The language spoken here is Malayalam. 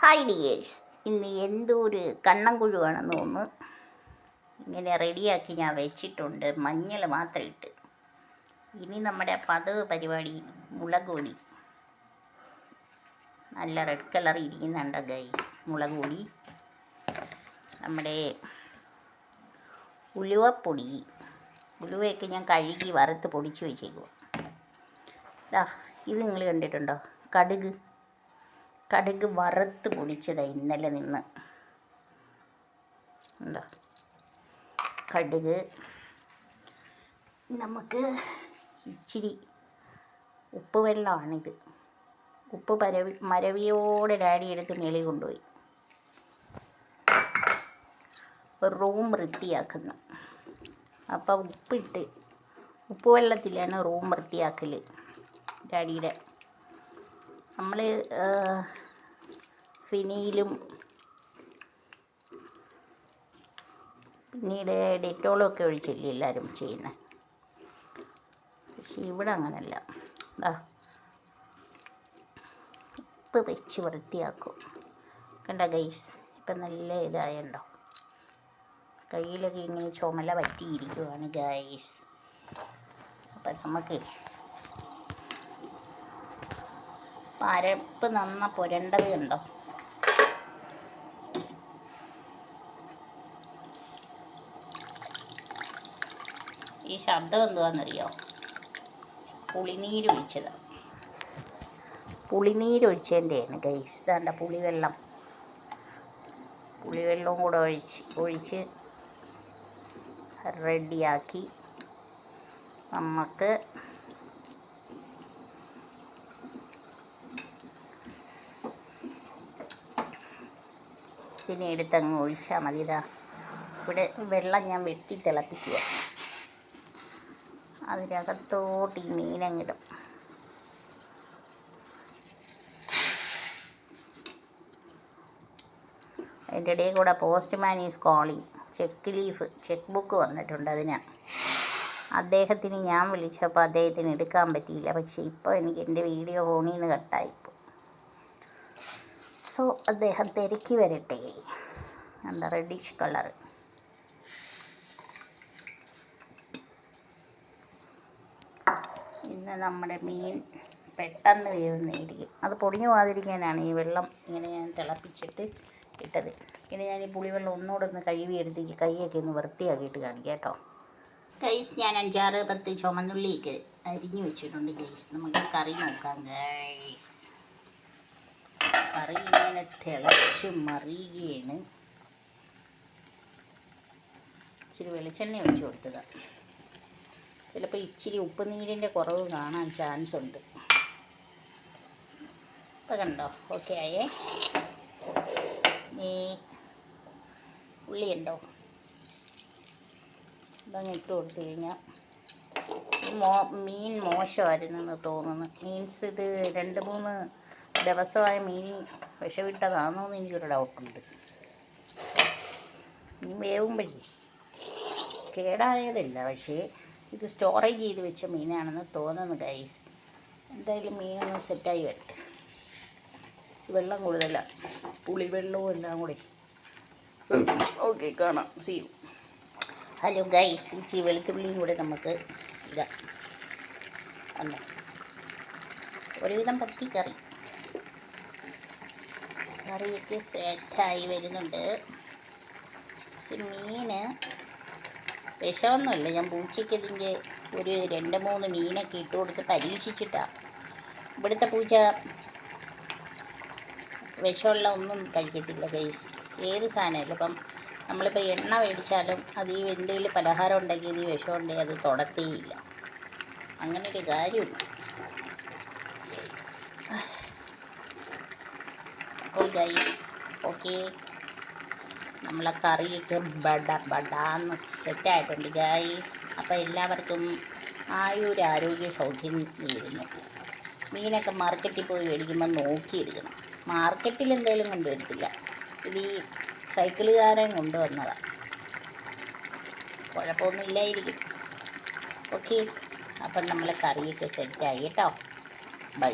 ഹായ് ഡിയേഴ്സ്, ഇന്ന് എന്തോ ഒരു കണ്ണൻകുഴുവാണെന്ന് തോന്നുന്നു. ഇങ്ങനെ റെഡിയാക്കി ഞാൻ വെച്ചിട്ടുണ്ട്, മഞ്ഞൾ മാത്രം ഇട്ട്. ഇനി നമ്മുടെ പതിവ് പരിപാടി മുളക് പൊടി. നല്ല റെഡ് കളർ ഇരിക്കുന്നുണ്ട് ഗൈസ്. മുളക് പൊടി, നമ്മുടെ ഉലുവപ്പൊടി. ഉലുവയൊക്കെ ഞാൻ കഴുകി വറുത്ത് പൊടിച്ച് വെച്ചേക്കുക. ഇത് നിങ്ങൾ കണ്ടിട്ടുണ്ടോ? കടുക് വറുത്ത് പൊടിച്ചതാണ് ഇന്നലെ നിന്ന്. ഉണ്ടോ കടുക്? നമുക്ക് ഇച്ചിരി ഉപ്പ് വെള്ളമാണിത്. ഉപ്പ് മരവിയോടെ ഡാഡി എടുത്ത് മേളിൽ കൊണ്ടുപോയി റൂം വൃത്തിയാക്കുന്നു. അപ്പോൾ ഉപ്പ് വെള്ളത്തിലാണ് റൂം വൃത്തിയാക്കൽ ഡാഡിയുടെ. നമ്മൾ ഫിനിയിലും പിന്നീട് ഡെറ്റോളും ഒക്കെ ഒഴിച്ചില്ലേ എല്ലാവരും ചെയ്യുന്നത്. പക്ഷെ ഇവിടെ അങ്ങനല്ല. ഉപ്പ് വെച്ച് വൃത്തിയാക്കും. കണ്ട ഗൈസ്, ഇപ്പം നല്ല ഇതായുണ്ടോ? കയ്യിലൊക്കെ ഇങ്ങനെ ചുമല പറ്റിയിരിക്കുവാണ് ഗൈസ്. അപ്പം നമുക്ക് പരപ്പ് നന്ന പുരണ്ടത് കണ്ടോ? ഈ ശബ്ദം എന്തുവാണെന്നറിയോ? പുളിനീരൊഴിച്ചതിൻ്റെയാണ് ഗൈസ്. ഇതാണ്ട പുളിവെള്ളവും കൂടെ ഒഴിച്ച് റെഡിയാക്കി നമുക്ക് ഇതിനെ എടുത്തങ്ങ് ഒഴിച്ചാൽ മതി. ഇവിടെ വെള്ളം ഞാൻ വെട്ടി തിളപ്പിക്കുക. അതിനകത്തോട്ട് ഈ മീനങ്ങിടും. അതിൻ്റെ ഇടയിൽ കൂടെ postman is calling. Check book വന്നിട്ടുണ്ട്. അദ്ദേഹത്തിന് ഞാൻ വിളിച്ചപ്പോൾ അദ്ദേഹത്തിന് എടുക്കാൻ പറ്റിയില്ല. പക്ഷേ ഇപ്പോൾ എനിക്ക് എൻ്റെ വീഡിയോ ഫോണിൽ നിന്ന് കട്ടായിപ്പോൾ. സോ അദ്ദേഹം തിരക്കി വരട്ടെ. എന്താ റെഡിഷ് കളർ. ഇന്ന് നമ്മുടെ മീൻ പെട്ടെന്ന് വേവുന്നതായിരിക്കും. അത് പൊടിഞ്ഞു പോകാതിരിക്കാനാണ് ഈ വെള്ളം ഇങ്ങനെ ഞാൻ തിളപ്പിച്ചിട്ട് ഇട്ടത്. ഇനി ഞാൻ ഈ പുളിവെള്ളം ഒന്നുകൂടെ ഒന്ന് കഴുകിയെടുത്തേക്ക് കൈയൊക്കെ ഒന്ന് വൃത്തിയാക്കിയിട്ട് കാണിക്കാം കേട്ടോ. ഗൈസ്, ഞാൻ 5-10 ചുമന്നുള്ളിയൊക്കെ അരിഞ്ഞു വെച്ചിട്ടുണ്ട് ഗൈസ്. നമുക്ക് കറി നോക്കാം ഗൈസ്. കറി ഇങ്ങനെ തിളച്ച് മറിയുകയാണ്. ഇച്ചിരി വെളിച്ചെണ്ണ ഒഴിച്ച് കൊടുത്തതാണ്. ചിലപ്പോൾ ഇച്ചിരി ഉപ്പ് നീരിൻ്റെ കുറവ് കാണാൻ ചാൻസ് ഉണ്ട്. ഇപ്പം കണ്ടോ? ഓക്കെ ആയേ. ഉള്ളിയുണ്ടോ? ഇതങ്ങ് ഇട്ട് കൊടുത്തു കഴിഞ്ഞാൽ മീൻ മോശമായിരുന്നെന്ന് തോന്നുന്നു. മീൻസ് ഇത് 2-3 ദിവസമായ മീൻ വിഷവിട്ടതാണോ എന്ന് എനിക്കൊരു ഡൗട്ടുണ്ട്. മീൻ വേവുമ്പോഴേ കേടായതല്ല, പക്ഷേ ഇത് സ്റ്റോറേജ് ചെയ്ത് വെച്ച മീനാണെന്ന് തോന്നുന്നു ഗൈസ്. എന്തായാലും മീനൊന്ന് സെറ്റായി വരട്ടെ. വെള്ളം കൂടുതലാണ്, പുളിവെള്ളവും എല്ലാം കൂടി. ഓക്കെ, കാണാം. See you. ഹലോ ഗൈസ്, ഇച്ചിരി വെളുത്തുള്ളിയും കൂടെ നമുക്ക് ഇടാം. അല്ല, ഒരുവിധം കറിയൊക്കെ സെറ്റായി വരുന്നുണ്ട്. പക്ഷെ മീന് വിഷമൊന്നുമില്ല. ഞാൻ പൂച്ചയ്ക്ക് ഇതിൻ്റെ ഒരു 2-3 മീനൊക്കെ ഇട്ട് കൊടുത്ത് പരീക്ഷിച്ചിട്ടാണ്. ഇവിടുത്തെ പൂച്ച വിഷമുള്ള ഒന്നും കഴിക്കത്തില്ല ഗൈസ്. ഏത് സാധനമല്ല. ഇപ്പം നമ്മളിപ്പോൾ എണ്ണ മേടിച്ചാലും അത് ഈ എന്തെങ്കിലും പലഹാരം ഉണ്ടെങ്കിൽ ഈ വിഷമുണ്ടെങ്കിൽ അത് തൊടത്തേയില്ല. അങ്ങനൊരു കാര്യമുണ്ട്. അപ്പോൾ ഗൈസ്, ഓക്കെ, നമ്മളെ കറിയൊക്കെ ബടാന്ന് സെറ്റായിട്ടുണ്ട് ഗൈസ്. അപ്പോൾ എല്ലാവർക്കും ആരോഗ്യ സൗഖ്യം നേരുന്നു. മീനൊക്കെ മാർക്കറ്റിൽ പോയി മേടിക്കുമ്പോൾ നോക്കിയെടുക്കണം. മാർക്കറ്റിൽ എന്തായാലും കൊണ്ടുവരത്തില്ല. ഇത് ഈ സൈക്കിളുകാരൻ കൊണ്ടുവന്നതാണ്. കുഴപ്പമൊന്നും ഇല്ലായിരിക്കും. ഓക്കെ, അപ്പം നമ്മളെ കറിയൊക്കെ സെറ്റായി കേട്ടോ. ബൈ.